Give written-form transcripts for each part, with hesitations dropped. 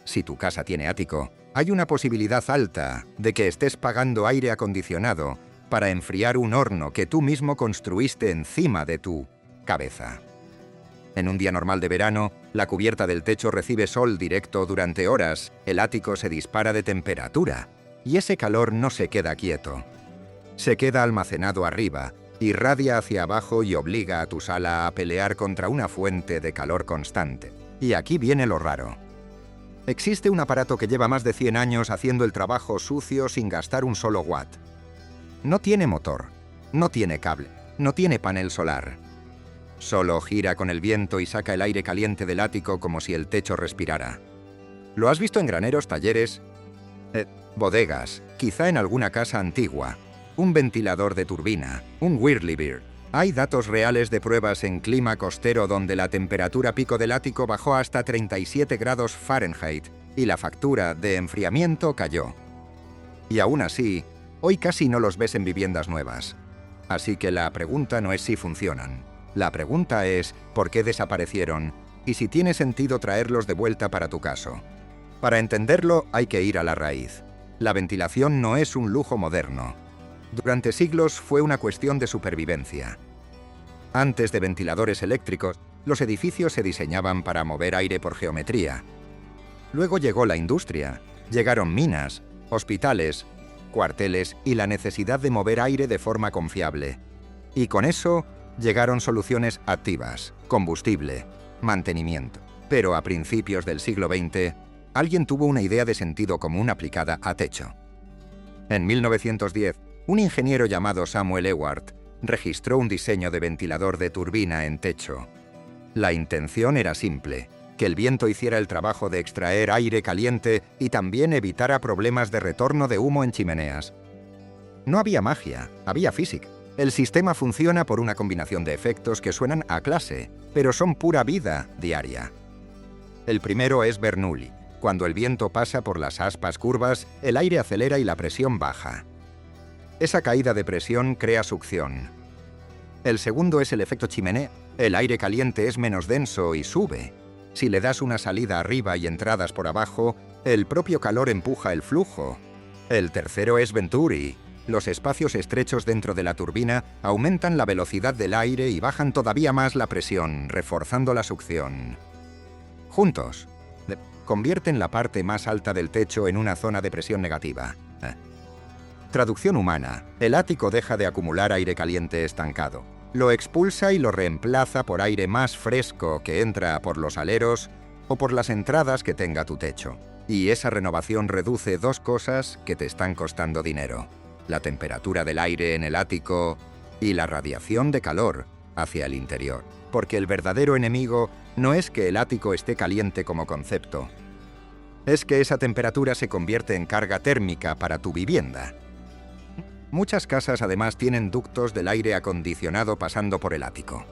Si tu casa tiene ático, hay una posibilidad alta de que estés pagando aire acondicionado para enfriar un horno que tú mismo construiste encima de tu cabeza. En un día normal de verano, la cubierta del techo recibe sol directo durante horas, el ático se dispara de temperatura, y ese calor no se queda quieto. Se queda almacenado arriba, irradia hacia abajo y obliga a tu sala a pelear contra una fuente de calor constante. Y aquí viene lo raro. Existe un aparato que lleva más de 100 años haciendo el trabajo sucio sin gastar un solo watt. No tiene motor, no tiene cable, no tiene panel solar. Solo gira con el viento y saca el aire caliente del ático como si el techo respirara. ¿Lo has visto en graneros, talleres, bodegas, quizá en alguna casa antigua? Un ventilador de turbina, un Whirlybird. Hay datos reales de pruebas en clima costero donde la temperatura pico del ático bajó hasta 37 grados Fahrenheit y la factura de enfriamiento cayó. Y aún así, hoy casi no los ves en viviendas nuevas. Así que la pregunta no es si funcionan. La pregunta es por qué desaparecieron y si tiene sentido traerlos de vuelta para tu caso. Para entenderlo hay que ir a la raíz. La ventilación no es un lujo moderno. Durante siglos fue una cuestión de supervivencia. Antes de ventiladores eléctricos, los edificios se diseñaban para mover aire por geometría. Luego llegó la industria, llegaron minas, hospitales, cuarteles y la necesidad de mover aire de forma confiable. Y con eso llegaron soluciones activas, combustible, mantenimiento. Pero a principios del siglo XX, alguien tuvo una idea de sentido común aplicada a techo. En 1910, un ingeniero llamado Samuel Ewart registró un diseño de ventilador de turbina en techo. La intención era simple, que el viento hiciera el trabajo de extraer aire caliente y también evitara problemas de retorno de humo en chimeneas. No había magia, había física. El sistema funciona por una combinación de efectos que suenan a clase, pero son pura vida diaria. El primero es Bernoulli. Cuando el viento pasa por las aspas curvas, el aire acelera y la presión baja. Esa caída de presión crea succión. El segundo es el efecto chimenea. El aire caliente es menos denso y sube. Si le das una salida arriba y entradas por abajo, el propio calor empuja el flujo. El tercero es Venturi. Los espacios estrechos dentro de la turbina aumentan la velocidad del aire y bajan todavía más la presión, reforzando la succión. Juntos, convierten la parte más alta del techo en una zona de presión negativa. Traducción humana: el ático deja de acumular aire caliente estancado. Lo expulsa y lo reemplaza por aire más fresco que entra por los aleros o por las entradas que tenga tu techo. Y esa renovación reduce dos cosas que te están costando dinero: la temperatura del aire en el ático y la radiación de calor hacia el interior. Porque el verdadero enemigo no es que el ático esté caliente como concepto, es que esa temperatura se convierte en carga térmica para tu vivienda. Muchas casas además tienen ductos del aire acondicionado pasando por el ático.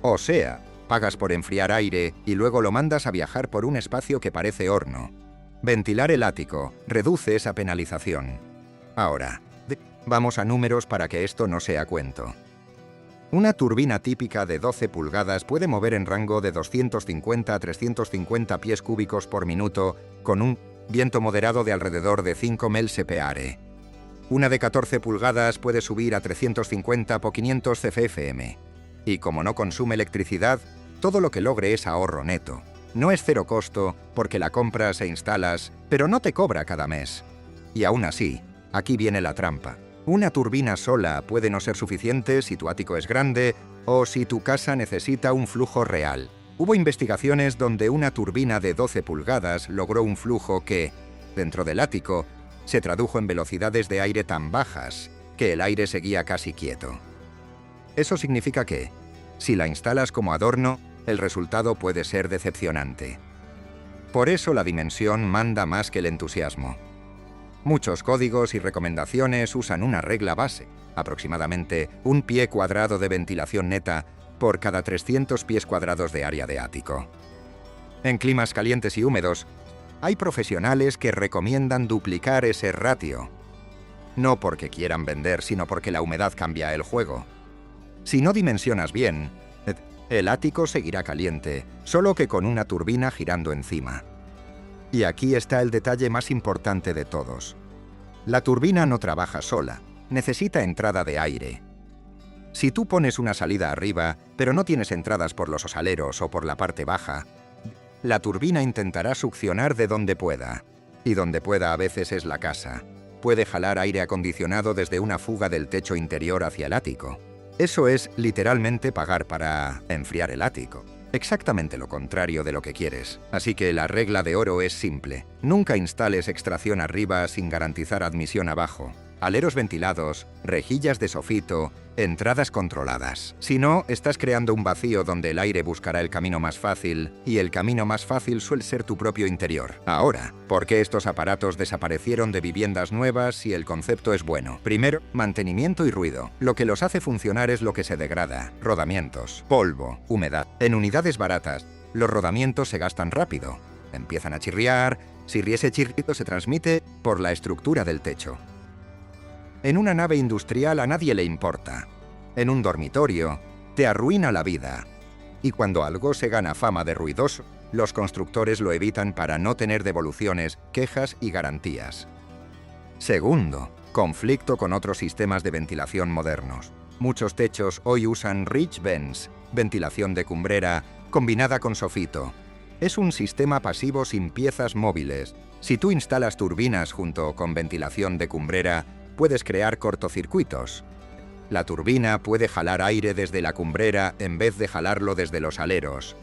O sea, pagas por enfriar aire y luego lo mandas a viajar por un espacio que parece horno. Ventilar el ático reduce esa penalización. Ahora, vamos a números para que esto no sea cuento. Una turbina típica de 12 pulgadas puede mover en rango de 250 a 350 pies cúbicos por minuto con un viento moderado de alrededor de 5 mph. Una de 14 pulgadas puede subir a 350 o 500 cfm. Y como no consume electricidad, todo lo que logre es ahorro neto. No es cero costo porque la compras e instalas, pero no te cobra cada mes. Y aún así, aquí viene la trampa. Una turbina sola puede no ser suficiente si tu ático es grande o si tu casa necesita un flujo real. Hubo investigaciones donde una turbina de 12 pulgadas logró un flujo que, dentro del ático, se tradujo en velocidades de aire tan bajas que el aire seguía casi quieto. Eso significa que, si la instalas como adorno, el resultado puede ser decepcionante. Por eso la dimensión manda más que el entusiasmo. Muchos códigos y recomendaciones usan una regla base, aproximadamente 1 pie cuadrado de ventilación neta por cada 300 pies cuadrados de área de ático. En climas calientes y húmedos, hay profesionales que recomiendan duplicar ese ratio. No porque quieran vender, sino porque la humedad cambia el juego. Si no dimensionas bien, el ático seguirá caliente, solo que con una turbina girando encima. Y aquí está el detalle más importante de todos. La turbina no trabaja sola, necesita entrada de aire. Si tú pones una salida arriba, pero no tienes entradas por los osaleros o por la parte baja, la turbina intentará succionar de donde pueda. Y donde pueda a veces es la casa. Puede jalar aire acondicionado desde una fuga del techo interior hacia el ático. Eso es literalmente pagar para enfriar el ático. Exactamente lo contrario de lo que quieres. Así que la regla de oro es simple. Nunca instales extracción arriba sin garantizar admisión abajo. Aleros ventilados, rejillas de sofito, entradas controladas. Si no, estás creando un vacío donde el aire buscará el camino más fácil, y el camino más fácil suele ser tu propio interior. Ahora, ¿por qué estos aparatos desaparecieron de viviendas nuevas si el concepto es bueno? Primero, mantenimiento y ruido. Lo que los hace funcionar es lo que se degrada. Rodamientos, polvo, humedad. En unidades baratas, los rodamientos se gastan rápido. Empiezan a chirriar, si ese chirrido se transmite por la estructura del techo. En una nave industrial a nadie le importa. En un dormitorio, te arruina la vida. Y cuando algo se gana fama de ruidoso, los constructores lo evitan para no tener devoluciones, quejas y garantías. Segundo, conflicto con otros sistemas de ventilación modernos. Muchos techos hoy usan ridge vents, ventilación de cumbrera, combinada con sofito. Es un sistema pasivo sin piezas móviles. Si tú instalas turbinas junto con ventilación de cumbrera, puedes crear cortocircuitos. La turbina puede jalar aire desde la cumbrera en vez de jalarlo desde los aleros.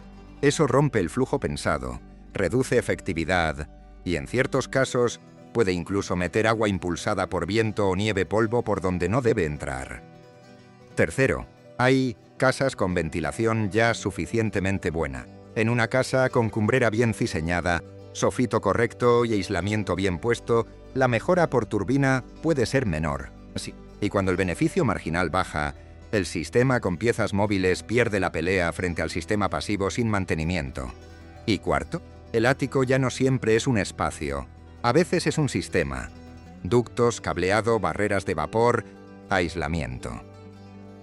Eso rompe el flujo pensado, reduce efectividad y en ciertos casos puede incluso meter agua impulsada por viento o nieve polvo por donde no debe entrar. Tercero, hay casas con ventilación ya suficientemente buena. En una casa con cumbrera bien diseñada, sofito correcto y aislamiento bien puesto, la mejora por turbina puede ser menor. Sí. Y cuando el beneficio marginal baja, el sistema con piezas móviles pierde la pelea frente al sistema pasivo sin mantenimiento. Y cuarto, el ático ya no siempre es un espacio. A veces es un sistema. Ductos, cableado, barreras de vapor, aislamiento.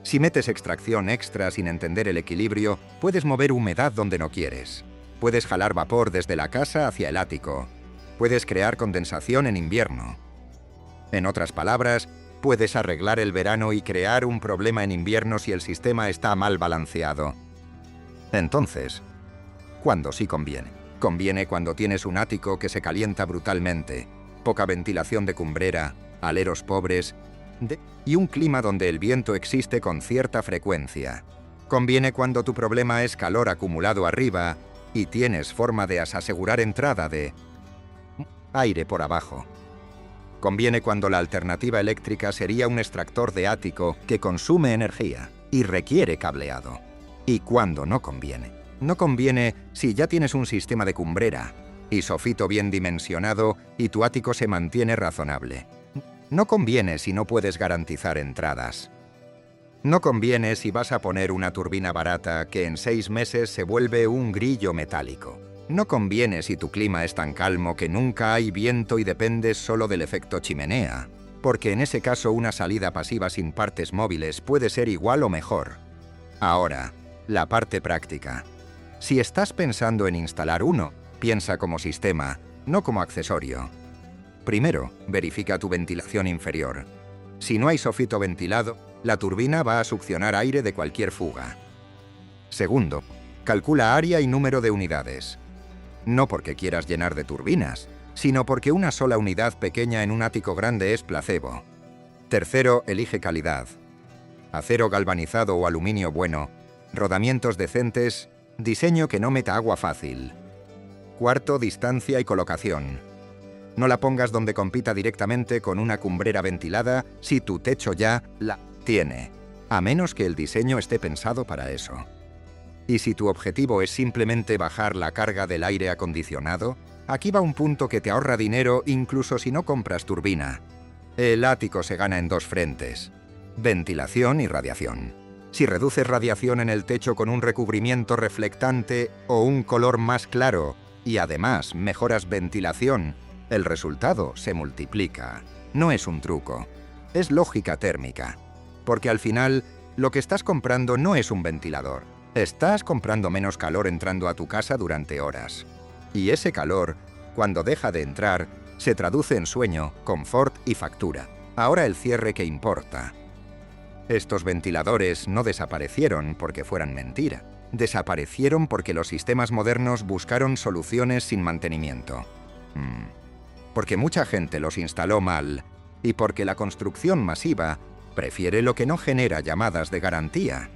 Si metes extracción extra sin entender el equilibrio, puedes mover humedad donde no quieres. Puedes jalar vapor desde la casa hacia el ático. Puedes crear condensación en invierno. En otras palabras, puedes arreglar el verano y crear un problema en invierno si el sistema está mal balanceado. Entonces, ¿cuándo sí conviene? Conviene cuando tienes un ático que se calienta brutalmente, poca ventilación de cumbrera, aleros pobres y un clima donde el viento existe con cierta frecuencia. Conviene cuando tu problema es calor acumulado arriba y tienes forma de asegurar entrada de aire por abajo. Conviene cuando la alternativa eléctrica sería un extractor de ático que consume energía y requiere cableado. ¿Y cuándo no conviene? No conviene si ya tienes un sistema de cumbrera y sofito bien dimensionado y tu ático se mantiene razonable. No conviene si no puedes garantizar entradas. No conviene si vas a poner una turbina barata que en 6 meses se vuelve un grillo metálico. No conviene si tu clima es tan calmo que nunca hay viento y dependes solo del efecto chimenea, porque en ese caso una salida pasiva sin partes móviles puede ser igual o mejor. Ahora, la parte práctica. Si estás pensando en instalar uno, piensa como sistema, no como accesorio. Primero, verifica tu ventilación inferior. Si no hay sofito ventilado, la turbina va a succionar aire de cualquier fuga. Segundo, calcula área y número de unidades. No porque quieras llenar de turbinas, sino porque una sola unidad pequeña en un ático grande es placebo. Tercero, elige calidad. Acero galvanizado o aluminio bueno, rodamientos decentes, diseño que no meta agua fácil. Cuarto, distancia y colocación. No la pongas donde compita directamente con una cumbrera ventilada si tu techo ya la tiene, a menos que el diseño esté pensado para eso. Y si tu objetivo es simplemente bajar la carga del aire acondicionado, aquí va un punto que te ahorra dinero incluso si no compras turbina. El ático se gana en 2 frentes: ventilación y radiación. Si reduces radiación en el techo con un recubrimiento reflectante o un color más claro, y además mejoras ventilación, el resultado se multiplica. No es un truco, es lógica térmica. Porque al final, lo que estás comprando no es un ventilador. Estás comprando menos calor entrando a tu casa durante horas. Y ese calor Cuando deja de entrar, se traduce en sueño, confort y factura. Ahora el cierre que importa. Estos ventiladores no desaparecieron porque fueran mentira. Desaparecieron porque los sistemas modernos buscaron soluciones sin mantenimiento. Porque mucha gente los instaló mal y porque la construcción masiva prefiere lo que no genera llamadas de garantía.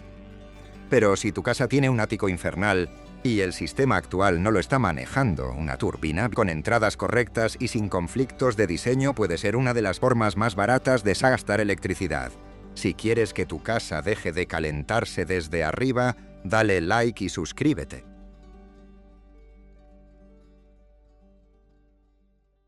Pero si tu casa tiene un ático infernal y el sistema actual no lo está manejando, una turbina con entradas correctas y sin conflictos de diseño puede ser una de las formas más baratas de gastar electricidad. Si quieres que tu casa deje de calentarse desde arriba, dale like y suscríbete.